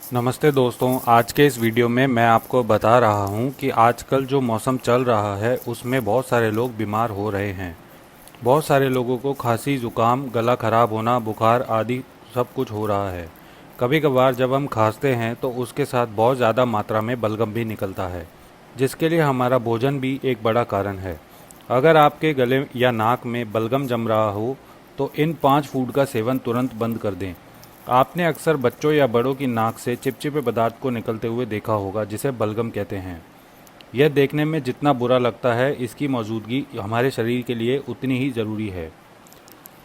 नमस्ते दोस्तों, आज के इस वीडियो में मैं आपको बता रहा हूं कि आजकल जो मौसम चल रहा है उसमें बहुत सारे लोग बीमार हो रहे हैं। बहुत सारे लोगों को खांसी, जुकाम, गला खराब होना, बुखार आदि सब कुछ हो रहा है। कभी कभार जब हम खांसते हैं तो उसके साथ बहुत ज़्यादा मात्रा में बलगम भी निकलता है, जिसके लिए हमारा भोजन भी एक बड़ा कारण है। अगर आपके गले या नाक में बलगम जम रहा हो तो इन 5 फूड का सेवन तुरंत बंद कर दें। आपने अक्सर बच्चों या बड़ों की नाक से चिपचिपे पदार्थ को निकलते हुए देखा होगा, जिसे बलगम कहते हैं। यह देखने में जितना बुरा लगता है, इसकी मौजूदगी हमारे शरीर के लिए उतनी ही ज़रूरी है।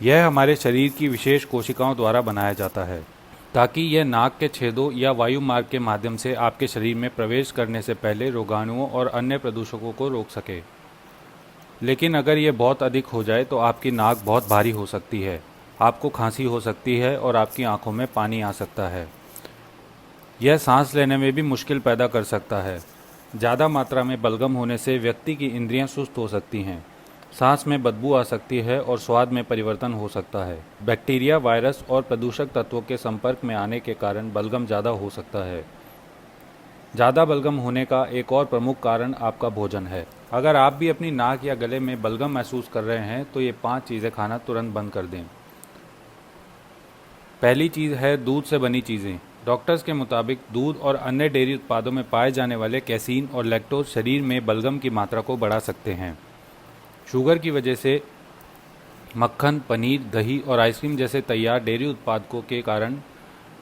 यह हमारे शरीर की विशेष कोशिकाओं द्वारा बनाया जाता है ताकि यह नाक के छेदों या वायु मार्ग के माध्यम से आपके शरीर में प्रवेश करने से पहले रोगाणुओं और अन्य प्रदूषकों को रोक सके। लेकिन अगर ये बहुत अधिक हो जाए तो आपकी नाक बहुत भारी हो सकती है, आपको खांसी हो सकती है और आपकी आंखों में पानी आ सकता है। यह सांस लेने में भी मुश्किल पैदा कर सकता है। ज़्यादा मात्रा में बलगम होने से व्यक्ति की इंद्रियां सुस्त हो सकती हैं, सांस में बदबू आ सकती है और स्वाद में परिवर्तन हो सकता है। बैक्टीरिया, वायरस और प्रदूषक तत्वों के संपर्क में आने के कारण बलगम ज़्यादा हो सकता है। ज़्यादा बलगम होने का एक और प्रमुख कारण आपका भोजन है। अगर आप भी अपनी नाक या गले में बलगम महसूस कर रहे हैं तो ये 5 चीज़ें खाना तुरंत बंद कर दें। पहली चीज़ है दूध से बनी चीज़ें। डॉक्टर्स के मुताबिक दूध और अन्य डेयरी उत्पादों में पाए जाने वाले कैसीन और लैक्टोज शरीर में बलगम की मात्रा को बढ़ा सकते हैं। शुगर की वजह से मक्खन, पनीर, दही और आइसक्रीम जैसे तैयार डेयरी उत्पादों के कारण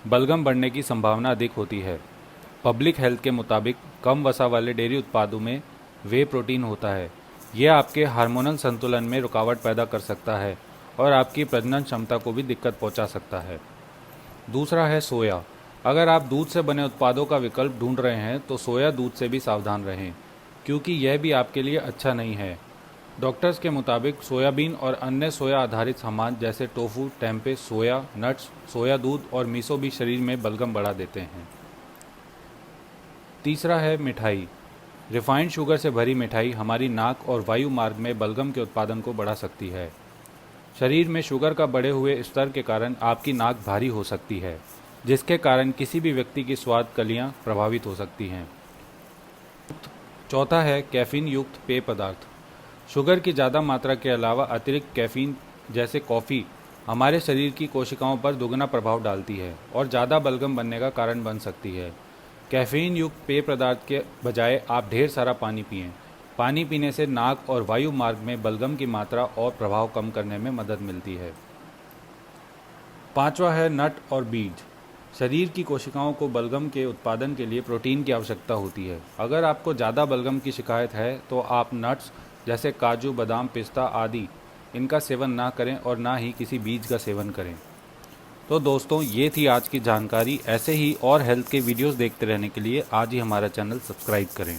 बलगम बढ़ने की संभावना अधिक होती है। पब्लिक हेल्थ के मुताबिक कम वसा वाले डेयरी उत्पादों में वे प्रोटीन होता है। यह आपके हार्मोनल संतुलन में रुकावट पैदा कर सकता है और आपकी प्रजनन क्षमता को भी दिक्कत पहुंचा सकता है। दूसरा है सोया। अगर आप दूध से बने उत्पादों का विकल्प ढूंढ रहे हैं तो सोया दूध से भी सावधान रहें, क्योंकि यह भी आपके लिए अच्छा नहीं है। डॉक्टर्स के मुताबिक सोयाबीन और अन्य सोया आधारित सामान जैसे टोफू, टेम्पे, सोया नट्स, सोया दूध और मीसो भी शरीर में बलगम बढ़ा देते हैं। तीसरा है मिठाई। रिफाइंड शुगर से भरी मिठाई हमारी नाक और वायु मार्ग में बलगम के उत्पादन को बढ़ा सकती है। शरीर में शुगर का बढ़े हुए स्तर के कारण आपकी नाक भारी हो सकती है, जिसके कारण किसी भी व्यक्ति की स्वाद कलियां प्रभावित हो सकती हैं। चौथा है कैफीन युक्त पेय पदार्थ। शुगर की ज़्यादा मात्रा के अलावा अतिरिक्त कैफीन जैसे कॉफ़ी हमारे शरीर की कोशिकाओं पर दोगुना प्रभाव डालती है और ज़्यादा बलगम बनने का कारण बन सकती है। कैफीन युक्त पेय पदार्थ के बजाय आप ढेर सारा पानी पिएं। पानी पीने से नाक और वायु मार्ग में बलगम की मात्रा और प्रभाव कम करने में मदद मिलती है। पांचवा है नट और बीज। शरीर की कोशिकाओं को बलगम के उत्पादन के लिए प्रोटीन की आवश्यकता होती है। अगर आपको ज़्यादा बलगम की शिकायत है तो आप नट्स जैसे काजू, बादाम, पिस्ता आदि इनका सेवन ना करें और ना ही किसी बीज का सेवन करें। तो दोस्तों, ये थी आज की जानकारी। ऐसे ही और हेल्थ के वीडियोस देखते रहने के लिए आज ही हमारा चैनल सब्सक्राइब करें।